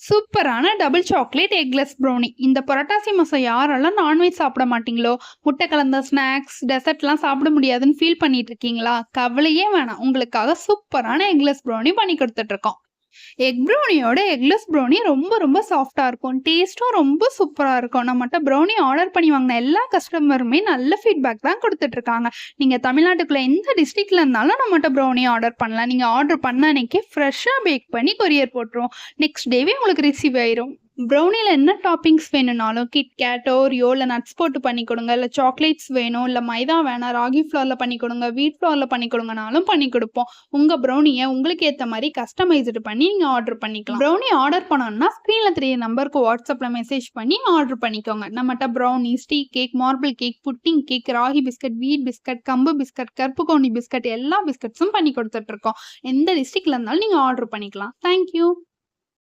சூப்பரான double chocolate eggless brownie. இந்த புரட்டாசி மாசம் யாரெல்லாம் நான்வெஜ் சாப்பிட மாட்டீங்களோ, முட்டை கலந்த ஸ்நாக்ஸ், டெசர்ட்லாம் சாப்பிட முடியாதுன்னு ஃபீல் பண்ணிட்டு இருக்கீங்களா? கவலையே வேணாம். உங்களுக்காக சூப்பரான எக்லெஸ் ப்ரௌனி பண்ணி குடுத்துட்டு இருக்கோம். எக் ப்ரௌனியோட எக்லெஸ் ப்ரௌனி ரொம்ப ரொம்ப சாஃப்ட்டா இருக்கும். டேஸ்ட்டும் ரொம்ப சூப்பரா இருக்கும். நம்மட்ட ப்ரௌனி ஆர்டர் பண்ணி வாங்கின எல்லா கஸ்டமருமே நல்ல ஃபீட்பேக் தான் குடுத்துட்டு இருக்காங்க. நீங்க தமிழ்நாட்டுக்குள்ள எந்த டிஸ்ட்ரிக்ட்ல இருந்தாலும் நம்மட்ட ப்ரௌனி ஆர்டர் பண்ணலாம். நீங்க ஆர்டர் பண்ண அன்னைக்கே ஃப்ரெஷ்ஷா பேக் பண்ணி கொரியர் போட்டுருவோம். நெக்ஸ்ட் டேவே உங்களுக்கு ரிசீவ் ஆயிரும். ப்ரௌனில என்ன டாப்பிங்ஸ் வேணும்னாலும் கிட்கேட், ஓரியோ இல்ல நட்ஸ் போட்டு பண்ணி கொடுங்க. இல்ல சாக்லேட்ஸ் வேணும், இல்ல மைதா வேணாம், ராகி ஃப்ளோர்ல பண்ணி கொடுங்க, வீட் ஃப்ளோர்ல பண்ணி கொடுங்கனாலும் பண்ணி கொடுப்போம். உங்க ப்ரௌனிய உங்களுக்கு ஏத்த மாதிரி கஸ்டமைஸ்டு பண்ணி நீங்க ஆர்டர் பண்ணிக்கலாம். ப்ரௌனி ஆர்டர் பண்ணணும்னா ஸ்க்ரீன்ல தெரிய நம்பருக்கு வாட்ஸ்அப்ல மெசேஜ் பண்ணி ஆர்டர் பண்ணிக்கோங்க. நம்மகிட்ட brownies, tea cake, marble cake, pudding cake, ragi biscuit, வீட் பிஸ்கட், கம்பு பிஸ்கட், கருப்பு கவுனி பிஸ்கட் எல்லா பிஸ்கட்ஸும் பண்ணி கொடுத்துட்டு இருக்கோம். எந்த டிஸ்ட்ரிக்ட்ல இருந்தாலும் நீங்க ஆர்டர் பண்ணிக்கலாம். தேங்க்யூ.